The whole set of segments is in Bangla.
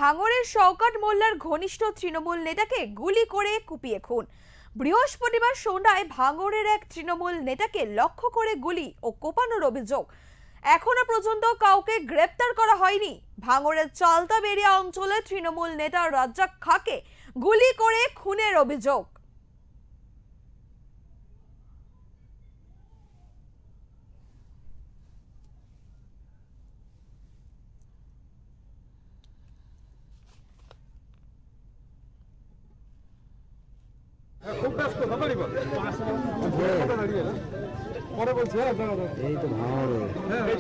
ভাঙড়ের শওকত মোল্লার ঘনিষ্ঠ তৃণমূল নেতাকে গুলি করে কুপিয়ে খুন। বৃহস্পতিবার সন্ধ্যায় ভাঙড়ের এক তৃণমূল নেতাকে লক্ষ্য করে গুলি ও কোপানোর অভিযোগ। এখনো পর্যন্ত কাউকে গ্রেপ্তার করা হয়নি। ভাঙড়ের চালতাবেড়িয়া অঞ্চলে তৃণমূল নেতা রাজ্জাক খাঁকে গুলি করে খুনের অভিযোগ। খুব ব্যস্ত তাড়াতাড়ি বল পরে বলছি। এই তো ভালো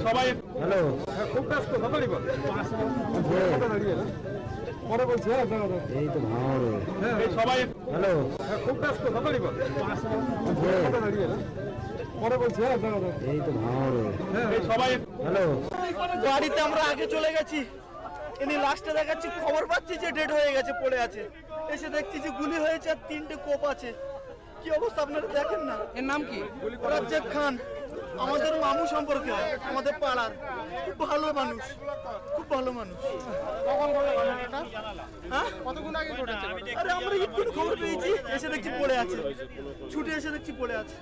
সবাই হ্যালো খুব ব্যস্ত তাড়াতাড়ি বল পরে বলছি। এই তো ভালো সবাই হ্যালো খুব ব্যস্ত তাড়াতাড়ি বল পরে বলছি। এই তো ভালো সবাই হ্যালো গাড়িতে আমরা আগে চলে গেছি, ইনি লাস্টে দেখাচ্ছি খবর পাচ্ছি যে ডেড হয়ে গেছে, পড়ে আছে। এসে দেখছি যে গুলি হয়েছে আর 3টে কোপ আছে। কি অবস্থা আপনারা দেখেন না। এর নাম কি? রাজ্জাক খান, আমাদের মামু সম্পর্কে, আমাদের পাড়ার। খুব ভালো মানুষ, খুব ভালো মানুষ। কতক্ষণ আগে ঘটেছে? আরে আমরা একটু খবর পেয়েছি, এসে দেখছি পড়ে আছে। ছুটে এসে দেখছি পড়ে আছে।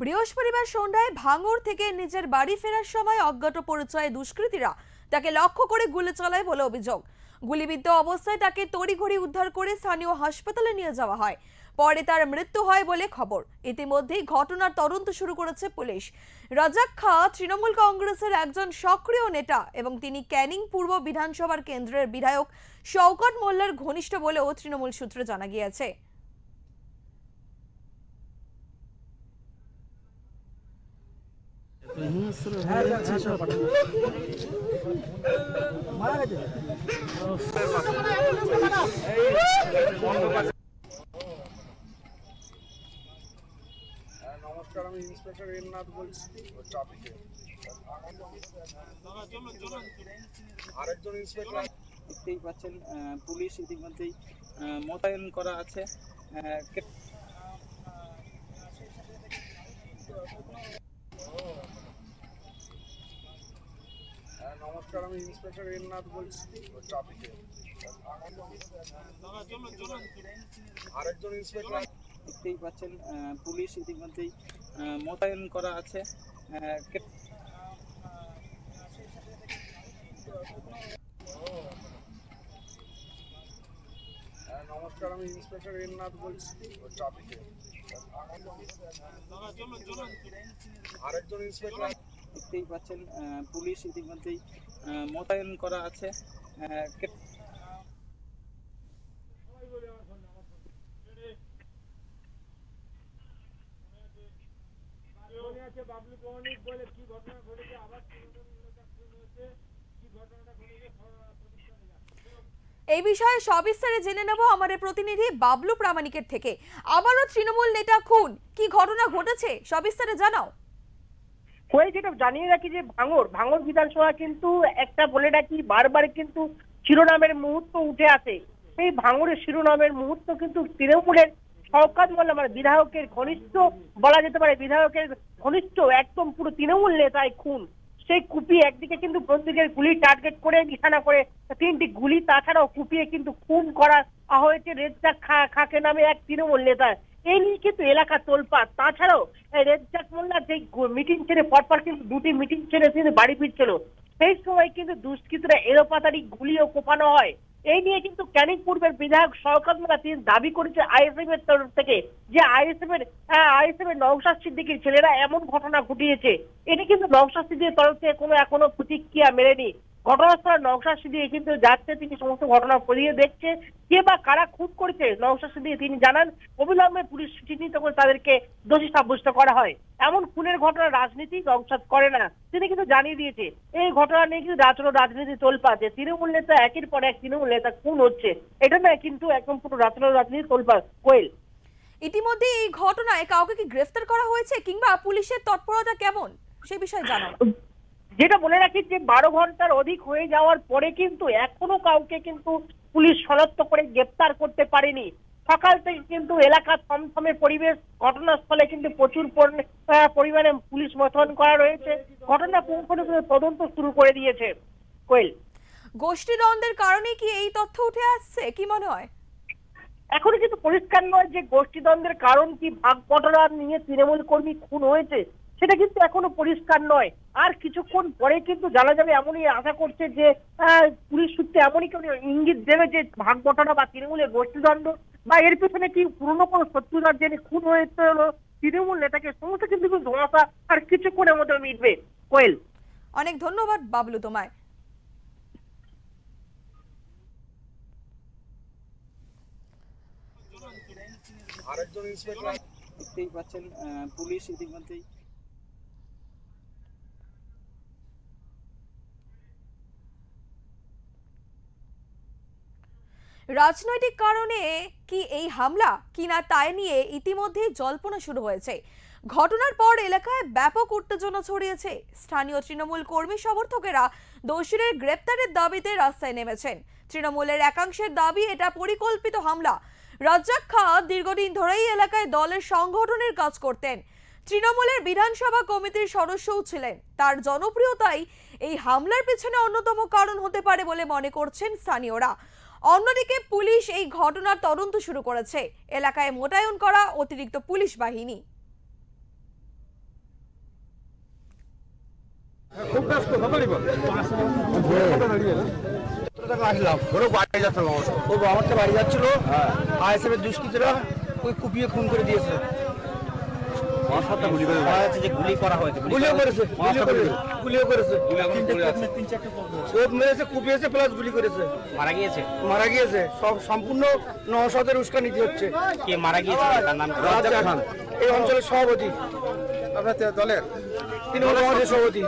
বৃহস্পতিবার সন্ধ্যায় ভাঙড় থেকে নিজের বাড়ি ফেরার সময় অজ্ঞাত পরিচয় দুষ্কৃতীরা তাকে লক্ষ্য করে গুলি চালায় বলে অভিযোগ। গুলিবিদ্ধ অবস্থায় তাকে তড়িঘড়ি উদ্ধার করে স্থানীয় হাসপাতালে নিয়ে যাওয়া হয়। পরে তার মৃত্যু হয় বলে খবর। ইতিমধ্যেই ঘটনার তদন্ত শুরু করেছে পুলিশ। রাজ্জাক খাঁ তৃণমূল কংগ্রেসের একজন সক্রিয় নেতা এবং তিনি ক্যানিং পূর্ব বিধানসভার কেন্দ্রের বিধায়ক শওকত মোল্লার ঘনিষ্ঠ বলেও তৃণমূল সূত্রে জানা গিয়েছে। নমস্কার, আমি ইন্সপেক্টর এননাথ বলছি ট্রাফিকে। আরেকজন ইন্সপেক্টর দেখতেই পাচ্ছেন পুলিশ ইতিমধ্যেই মোতায়েন করা আছে। নমস্কার, আমি ইন্সপেক্টর এননাথ বলছি ট্রাফিকে। আরেকজন ইন্সপেক্টর দেখতেই পাচ্ছেন পুলিশ ইতিমধ্যেই মোতায়েন করা আছে। নমস্কার, আমি ইন্সপেক্টর এননাথ বলছি ট্রাফিকে। আরেকজন ইন্সপেক্টর দেখতেই পাচ্ছেন পুলিশ ইতিমধ্যেই মোতায়েন করা আছে। এই বিষয়ে সবিস্তারে জেনে নেব আমাদের প্রতিনিধি বাবলু প্রামাণিকের থেকে। আবারও তৃণমূল নেতা খুন, কি ঘটনা ঘটেছে সবিস্তারে জানাও। যেটা জানিয়ে রাখি যে ভাঙড় বিধানসভা কিন্তু একটা বলে রাখি বারবার কিন্তু শিরোনামের মুহূর্ত উঠে আসে। সেই ভাঙড়ের শিরোনামের মুহূর্ত কিন্তু তৃণমূলের শওকত মোল্লা মানে বিধায়কের ঘনিষ্ঠ বলা যেতে পারে, বিধায়কের ঘনিষ্ঠ একদম পুরো তৃণমূল নেতায় খুন। সেই কুপিয়ে একদিকে কিন্তু প্রত্যেকের গুলি টার্গেট করে নিশানা করে 3টি গুলি তাছাড়াও কুপিয়ে কিন্তু খুন করা হয়েছে রাজ্জাক খাঁকে নামে এক তৃণমূল নেতা। এই নিয়ে কিন্তু এলাকা তোলপাড়। তাছাড়াও রাজ্জাক মোল্লা যে মিটিং ছেড়ে পরপর কিন্তু 2টি মিটিং ছেড়ে তিনি বাড়ি ফিরছিল, সেই সময় কিন্তু দুষ্কৃতীরা এলোপাতাড়ি গুলিও কোপানো হয়। এই নিয়ে কিন্তু ক্যানিং পূর্বের বিধায়ক শওকত মোল্লা তিনি দাবি করেছে আইএসএফ এর তরফ থেকে যে আইএসএফ এর নওশাদ সিদ্দিকীর ছেলেরা এমন ঘটনা ঘটিয়েছে। এটি কিন্তু নওশাদ সিদ্দিকীর তরফ থেকে কোনো এখনো প্রতিক্রিয়া মেলেনি। ঘটনাস্থলে নওশাদ সিদ্দিকী কিন্তু যাচ্ছে, তিনি সমস্ত ঘটনা খতিয়ে দেখছে কে বা কারা খুন করেছে। নওশাদ সিদ্দিকী তিনি জানান অবিলম্বে পুলিশ চিহ্নিত করে তাদেরকে দোষী সাব্যস্ত করা হয়। এমন খুনের ঘটনা রাজনীতি নওশাদ করে না, তিনি কিন্তু জানিয়ে দিয়েছে। এই ঘটনা নিয়ে কিন্তু রাজনীতি তোলপাড় যে তৃণমূল নেতা একের পর এক তৃণমূল নেতা খুন হচ্ছে, এটা না কিন্তু একদম পুরো রাজনীতি তোলপাড়। কোয়েল, ইতিমধ্যে এই ঘটনায় কাউকে কি গ্রেফতার করা হয়েছে কিংবা পুলিশের তৎপরতা কেমন সে বিষয়ে জানাও। যেটা বলে রাখি যে 12 ঘন্টার অধিক হয়ে যাওয়ার পরে কিন্তু এখনো কাউকে কিন্তু পুলিশ শনাক্ত করে গ্রেফতার করতে পারেনি। সকাল থেকে কিন্তু এলাকা থমথমে পরিবেশ। ঘটনাস্থলে কিন্তু প্রচুর পরিমাণে পুলিশ মোতায়েন করা রয়েছে। ঘটনা পুঙ্খানুপুঙ্খ তদন্ত শুরু করে দিয়েছে। কোয়েল, গোষ্ঠীদ্বন্দ্বের কারণে কি এই তথ্য উঠে আসছে, কি মনে হয়? এখনো কিন্তু পরিষ্কার নয় যে গোষ্ঠীদ্বন্দ্বের কারণ কি, ভাগ বটরা নিয়ে তৃণমূল কর্মী খুন হয়েছে সেটা কিন্তু এখনো পরিষ্কার নয়। আর কিছুক্ষণ পরে কিন্তু জানা যাবে, এমনই আশা করছে যে পুলিশ সূত্রে এমনই কেউ ইঙ্গিত দেবে যে ভাগ বটরা বা তৃণমূলের গোষ্ঠীদ্বন্দ্ব বা এর পেছনে কি পুরনো কোনো শত্রুতার জেনে খুন হয়েছে তৃণমূল নেতাকে, সমস্ত কিন্তু ধোঁয়াশা আর কিছুক্ষণের মধ্যে মিটবে। কোয়েল, অনেক ধন্যবাদ বাবলু তোমায়। দেখতেই পাচ্ছেন পুলিশ ইতিমধ্যেই রাজনৈতিক কারণে কি এই হামলা কিনা তাই নিয়ে ইতিমধ্যেই জল্পনা শুরু হয়েছে। ঘটনার পর এলাকায় ব্যাপক উত্তেজনা ছড়িয়েছে। স্থানীয় তৃণমূল কর্মী সমর্থকেরা দোষীদের গ্রেপ্তারের দাবিতে রাস্তায় নেমেছেন। তৃণমূলের একাংশের দাবি এটা পরিকল্পিত হামলা। রাজ্জাক খান দীর্ঘদিন ধরেই এলাকায় দলের সংগঠনের কাজ করতেন। তৃণমূলের বিধানসভা কমিটির সদস্যও ছিলেন। তার জনপ্রিয়তাই এই হামলার পেছনে অন্যতম কারণ হতে পারে বলে মনে করছেন স্থানীয়রা। অন্যদিকে পুলিশ এই ঘটনার তদন্ত শুরু করেছে। এলাকায় মোতায়েন করা অতিরিক্ত পুলিশ বাহিনী। খুব ব্যস্ত তাড়াতাড়ি বল। আসলাম ওরা বাড়ি যাচ্ছিল, ও আমারটা বাড়ি যাচ্ছিল, আইএসএফ এর দুষ্কৃতীরা ওই কুপিয়ে খুন করে দিয়েছে। গুলি করা হয়েছে, গুলিও করেছে, চোখ মেরেছে, কুপিয়েছে প্লাস গুলি করেছে। মারা গিয়েছে সব সম্পূর্ণ নওশাদের উস্কানি হচ্ছে। কে মারা গিয়েছে তার নাম রাজ্জাক খান এই অঞ্চলের সভাপতি, আপনার দলের তিনি হল আমাদের সভাপতি।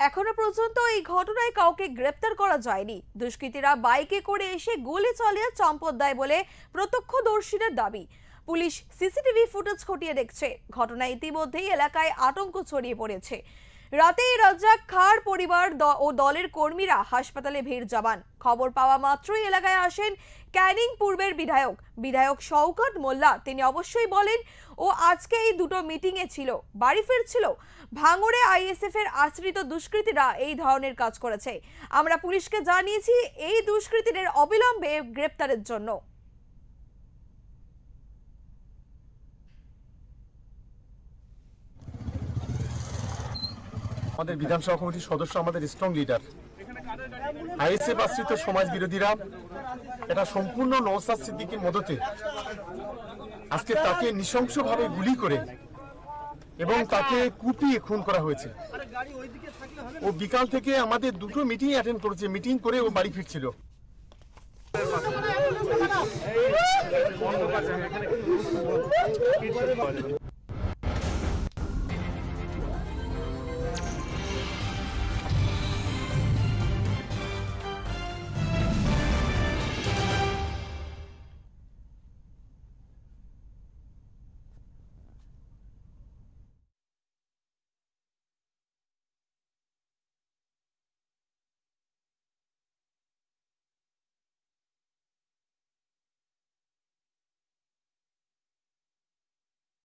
এখনো পর্যন্ত এই ঘটনায় কাউকে গ্রেপ্তার করা যায়নি। দুষ্কৃতীরা বাইকে করে এসে গুলি চালিয়ে চম্পট দেয় বলে প্রত্যক্ষদর্শীদের দাবি। পুলিশ সিসিটিভি ফুটেজ খতিয়ে দেখছে। ঘটনায় ইতিমধ্যেই এলাকায় আতঙ্ক ছড়িয়ে পড়েছে। রাতেই রাজ্জাক খাঁর পরিবার ও দলের কর্মীরা হাসপাতালে ভিড় জমান। খবর পাওয়া মাত্রই এলাকায় আসেন ক্যানিং পূর্বের বিধায়ক শওকত মোল্লা। তিনি অবশ্যই বলেন ও আজকে এই দুটো মিটিংয়ে ছিল, বাড়ি ফিরছিল। ভাঙড়ে আইএসএফ এর আশ্রিত দুষ্কৃতীরা এই ধরনের কাজ করেছে। আমরা পুলিশকে জানিয়েছি এই দুষ্কৃতীদের অবিলম্বে গ্রেপ্তারের জন্য। আমাদের বিধানসভা কমিটির সদস্য, আমাদের স্ট্রং লিডার, আইএসএফ আশ্রিত সমাজ বিরোধীরা এটা সম্পূর্ণ নওশাদ সিদ্দিকীর মদতে আজকে তাকে নৃশংসভাবে গুলি করে এবং তাকে কুপিয়ে খুন করা হয়েছে। ও বিকাল থেকে আমাদের দুটো মিটিং অ্যাটেন্ড করেছে, মিটিং করে ও বাড়ি ফিরছিল।